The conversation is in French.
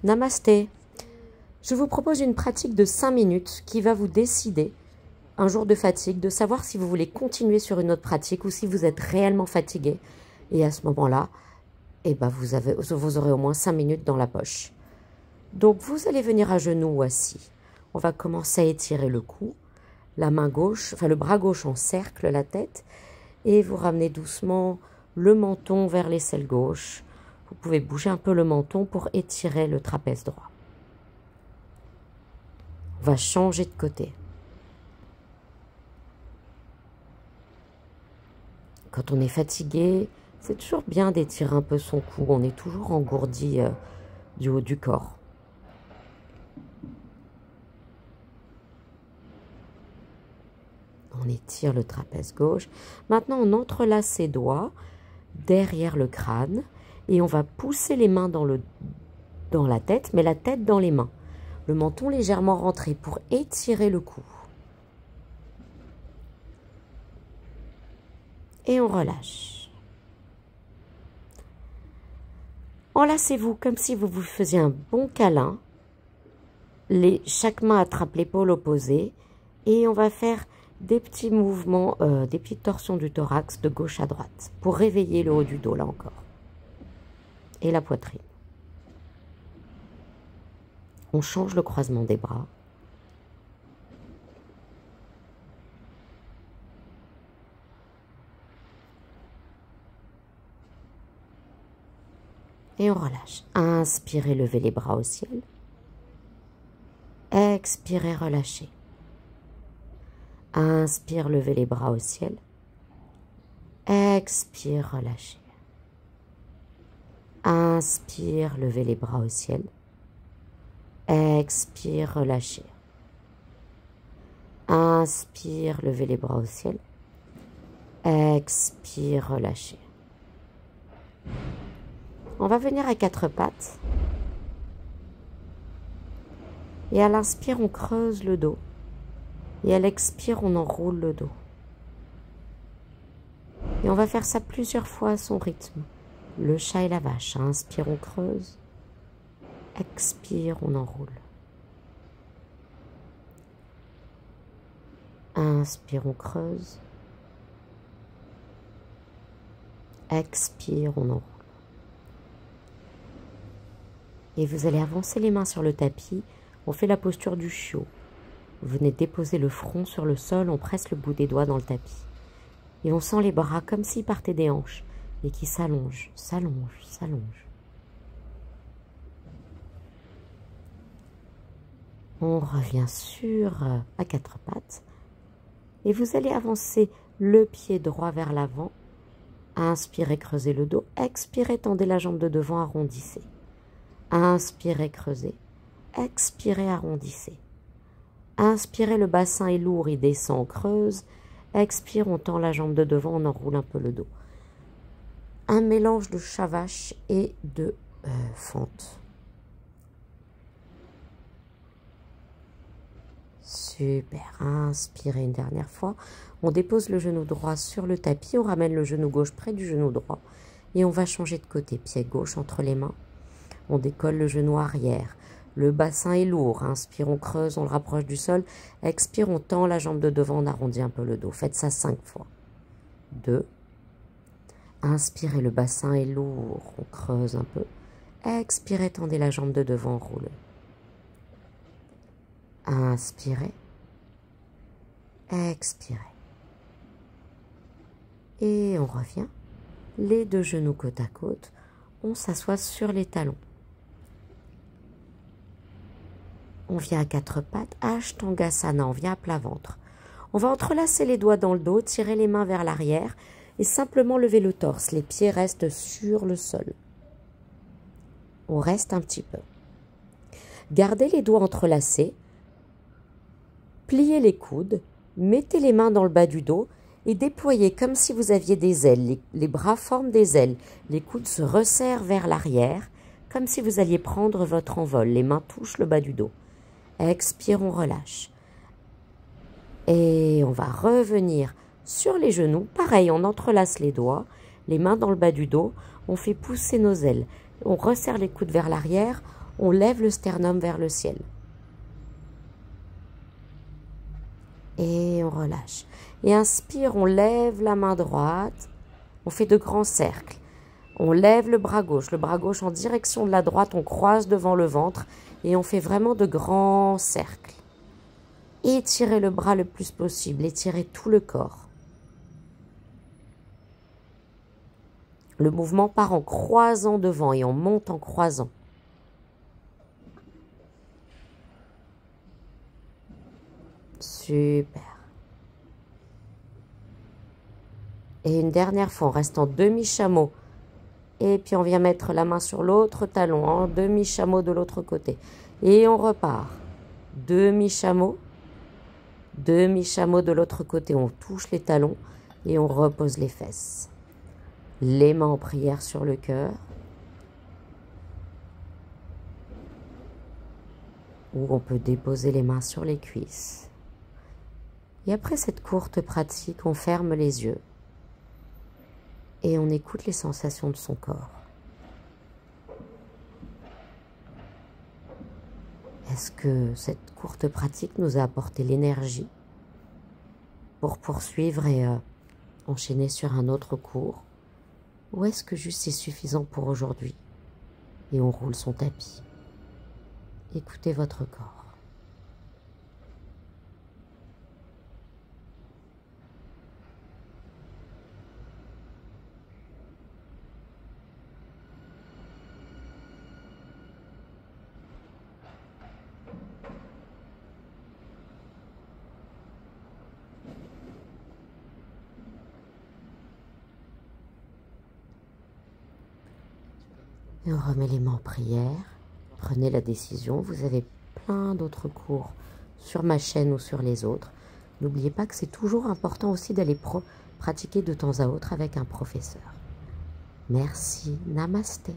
Namasté. Je vous propose une pratique de 5 minutes qui va vous décider, un jour de fatigue, de savoir si vous voulez continuer sur une autre pratique ou si vous êtes réellement fatigué. Et à ce moment-là, eh ben vous aurez au moins 5 minutes dans la poche. Donc vous allez venir à genoux ou assis. On va commencer à étirer le cou, la main gauche, enfin le bras gauche encercle la tête et vous ramenez doucement le menton vers l'aisselle gauche. Vous pouvez bouger un peu le menton pour étirer le trapèze droit. On va changer de côté. Quand on est fatigué, c'est toujours bien d'étirer un peu son cou. On est toujours engourdi du haut du corps. On étire le trapèze gauche. Maintenant, on entrelace ses doigts derrière le crâne et on va pousser les mains dans la tête, mais la tête dans les mains. Le menton légèrement rentré pour étirer le cou. Et on relâche. Enlacez-vous comme si vous vous faisiez un bon câlin. Chaque main attrape l'épaule opposée et on va faire des petits mouvements, des petites torsions du thorax de gauche à droite pour réveiller le haut du dos là encore. Et la poitrine. On change le croisement des bras. Et on relâche. Inspirez, levez les bras au ciel. Expirez, relâchez. Inspire, levez les bras au ciel. Expire, relâchez. Inspire, levez les bras au ciel. Expire, relâchez. Inspire, levez les bras au ciel. Expire, relâchez. On va venir à 4 pattes. Et à l'inspire, on creuse le dos. Et à l'expire, on enroule le dos. Et on va faire ça plusieurs fois à son rythme. Le chat et la vache. Inspire, on creuse. Expire, on enroule. Inspire, on creuse. Expire, on enroule. Et vous allez avancer les mains sur le tapis. On fait la posture du chiot. Vous venez déposer le front sur le sol, on presse le bout des doigts dans le tapis. Et on sent les bras comme s'ils partaient des hanches et qui s'allongent, s'allongent, s'allongent. On revient à 4 pattes. Et vous allez avancer le pied droit vers l'avant. Inspirez, creusez le dos. Expirez, tendez la jambe de devant, arrondissez. Inspirez, creusez. Expirez, arrondissez. Inspirez, le bassin est lourd, il descend, on creuse. Expire, on tend la jambe de devant, on enroule un peu le dos. Un mélange de chat-vache et de fente. Super, inspirez une dernière fois. On dépose le genou droit sur le tapis, on ramène le genou gauche près du genou droit. Et on va changer de côté, pied gauche entre les mains. On décolle le genou arrière. Le bassin est lourd. Inspire, on creuse, on le rapproche du sol. Expire, on tend la jambe de devant, on arrondit un peu le dos. Faites ça 5 fois. 2. Inspirez, le bassin est lourd. On creuse un peu. Expirez, tendez la jambe de devant, roule. Inspirez. Expirez. Et on revient. Les 2 genoux côte à côte. On s'assoit sur les talons. On vient à 4 pattes, Ashtangasana, on vient à plat ventre. On va entrelacer les doigts dans le dos, tirer les mains vers l'arrière et simplement lever le torse. Les pieds restent sur le sol. On reste un petit peu. Gardez les doigts entrelacés. Pliez les coudes, mettez les mains dans le bas du dos et déployez comme si vous aviez des ailes. Les bras forment des ailes. Les coudes se resserrent vers l'arrière, comme si vous alliez prendre votre envol. Les mains touchent le bas du dos. Expire, on relâche. Et on va revenir sur les genoux. Pareil, on entrelace les doigts, les mains dans le bas du dos. On fait pousser nos ailes. On resserre les coudes vers l'arrière. on lève le sternum vers le ciel. Et on relâche. Et inspire, on lève la main droite, on fait de grands cercles. On lève le bras gauche en direction de la droite, on croise devant le ventre et on fait vraiment de grands cercles. Étirez le bras le plus possible, étirez tout le corps. Le mouvement part en croisant devant et on monte en croisant. Super. Et une dernière fois, on reste en demi-chameau. Et puis on vient mettre la main sur l'autre talon, en demi-chameau de l'autre côté. Et on repart. Demi-chameau de l'autre côté. On touche les talons et on repose les fesses. Les mains en prière sur le cœur. Ou on peut déposer les mains sur les cuisses. Et après cette courte pratique, on ferme les yeux. Et on écoute les sensations de son corps. Est-ce que cette courte pratique nous a apporté l'énergie pour poursuivre et enchaîner sur un autre cours? Ou est-ce que juste c'est suffisant pour aujourd'hui et on roule son tapis? Écoutez votre corps. Et on remet les mains en prière. Prenez la décision. Vous avez plein d'autres cours sur ma chaîne ou sur les autres. N'oubliez pas que c'est toujours important aussi d'aller pratiquer de temps à autre avec un professeur. Merci. Namasté.